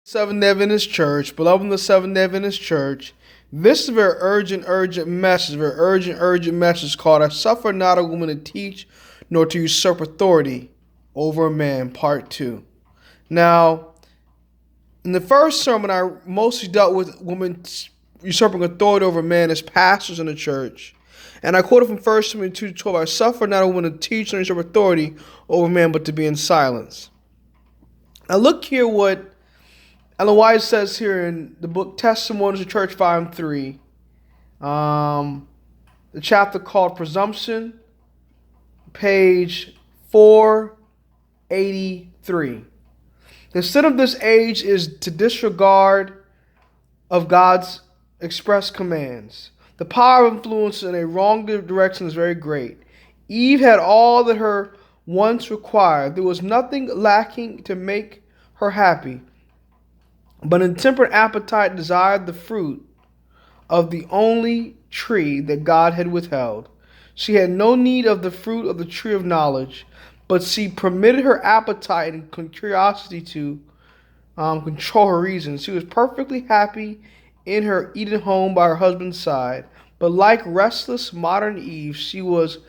Seventh-day Adventist Church, beloved in the Seventh-day Adventist Church, this is a very urgent message called I suffer not a woman to teach nor to usurp authority over a man, part 2. Now, in the first sermon, I mostly dealt with women usurping authority over men as pastors in the church. And I quoted from 1 Timothy 2:12, I suffer not a woman to teach nor usurp authority over man, but to be in silence. Now look here what Ellen White says here in the book Testimonies of Church, Volume 3, the chapter called Presumption, page 483. The sin of this age is to disregard of God's express commands. The power of influence in a wrong direction is very great. Eve had all that her wants required. There was nothing lacking to make her happy. But intemperate appetite desired the fruit of the only tree that God had withheld. She had no need of the fruit of the tree of knowledge, but she permitted her appetite and curiosity to control her reason. She was perfectly happy in her Eden home by her husband's side, but like restless modern Eve, she was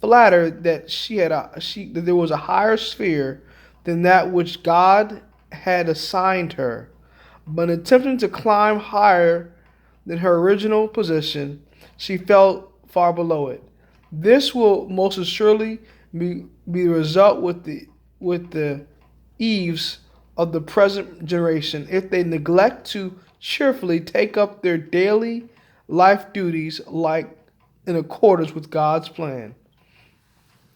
flattered that that there was a higher sphere than that which God had assigned her. But in attempting to climb higher than her original position, she fell far below it. This will most assuredly be the result with the Eves of the present generation if they neglect to cheerfully take up their daily life duties like in accordance with God's plan.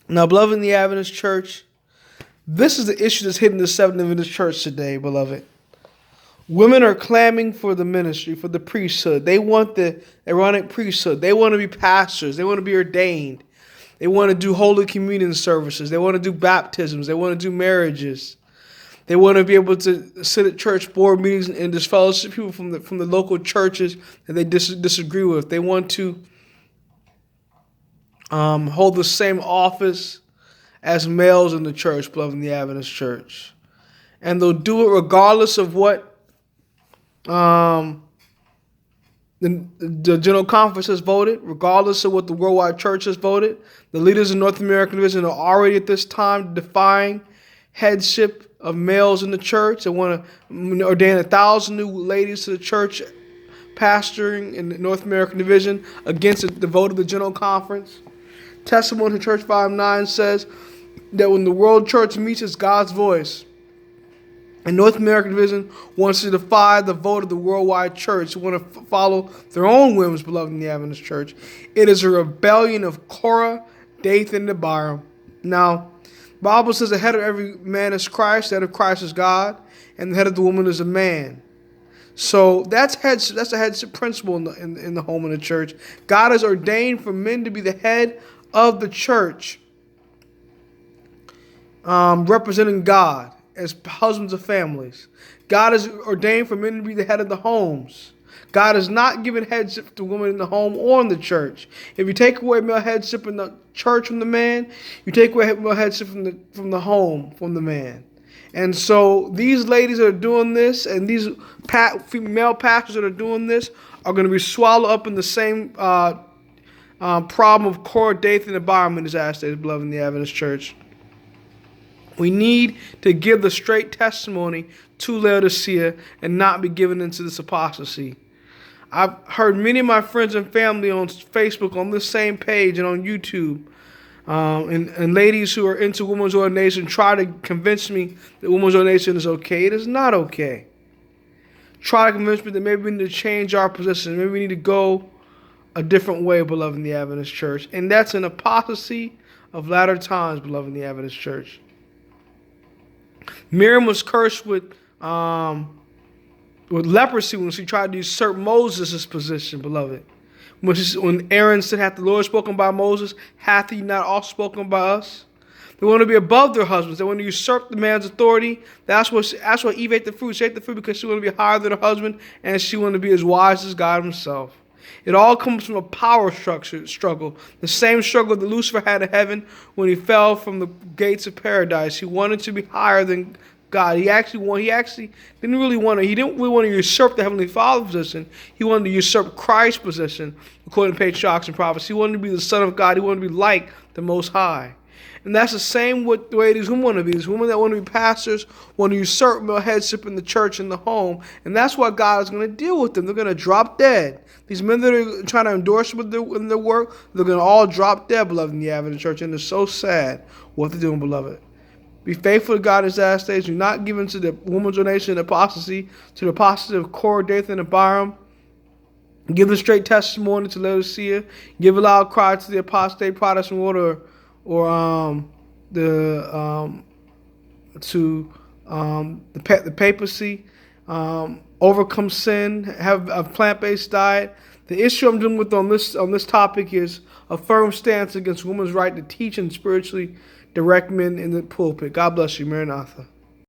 Now, beloved in the Adventist Church, this is the issue that's hitting the Seventh-day Adventist Church today, beloved. Women are clamoring for the ministry, for the priesthood. They want the Aaronic priesthood. They want to be pastors. They want to be ordained. They want to do Holy Communion services. They want to do baptisms. They want to do marriages. They want to be able to sit at church board meetings and disfellowship people from the local churches that they disagree with. They want to hold the same office as males in the church, beloved in the Adventist Church. And they'll do it regardless of what the General Conference has voted, regardless of what the Worldwide Church has voted. The leaders in North American Division are already at this time defying headship of males in the church. They want to ordain 1,000 new ladies to the church pastoring in the North American Division against the vote of the General Conference. Testimony to Church Volume 9 says that when the World Church meets, it's God's voice. And North American Division wants to defy the vote of the Worldwide Church. They want to follow their own whims, beloved in the Adventist Church. It is a rebellion of Korah, Dathan, and Abiram. Now, the Bible says the head of every man is Christ, the head of Christ is God, and the head of the woman is a man. So that's a headship principle in the home and the church. God has ordained for men to be the head of the church, representing God as husbands of families. God has ordained for men to be the head of the homes. God has not given headship to women in the home or in the church. If you take away male headship in the church from the man, you take away male headship from the home from the man. And so these ladies that are doing this and these male pastors that are doing this are going to be swallowed up in the same problem of Korah, Dathan, and Abiram in his last days, beloved in the Adventist Church. We need to give the straight testimony to Laodicea and not be given into this apostasy. I've heard many of my friends and family on Facebook, on this same page, and on YouTube, and ladies who are into women's ordination try to convince me that women's ordination is okay. It is not okay. Try to convince me that maybe we need to change our position. Maybe we need to go a different way, beloved in the Adventist Church. And that's an apostasy of latter times, beloved in the Adventist Church. Miriam was cursed with leprosy when she tried to usurp Moses' position, beloved. When Aaron said, hath the Lord spoken by Moses, hath he not also spoken by us? They want to be above their husbands. They want to usurp the man's authority. That's why Eve ate the fruit. She ate the fruit because she wanted to be higher than her husband, and she wanted to be as wise as God himself. It all comes from a power struggle. The same struggle that Lucifer had in heaven when he fell from the gates of paradise. He wanted to be higher than God. He didn't really want to usurp the Heavenly Father position. He wanted to usurp Christ's position, according to patriarchs and prophets. He wanted to be the Son of God. He wanted to be like the Most High. And that's the same with the way these women want to be. These women that want to be pastors want to usurp male headship in the church and the home. And that's why God is going to deal with them. They're going to drop dead. These men that are trying to endorse with in their work, they're going to all drop dead, beloved, in the Adventist church. And it's so sad what they're doing, beloved. Be faithful to God in his last days. Do not give in to the woman's donation and apostasy, to the apostasy of Korah, Dathan, and Abiram. Give a straight testimony to Laodicea. Give a loud cry to the apostate Protestant order, or the papacy. Overcome sin. Have a plant-based diet. The issue I'm dealing with on this topic is a firm stance against women's right to teach and spiritually direct men in the pulpit. God bless you. Maranatha.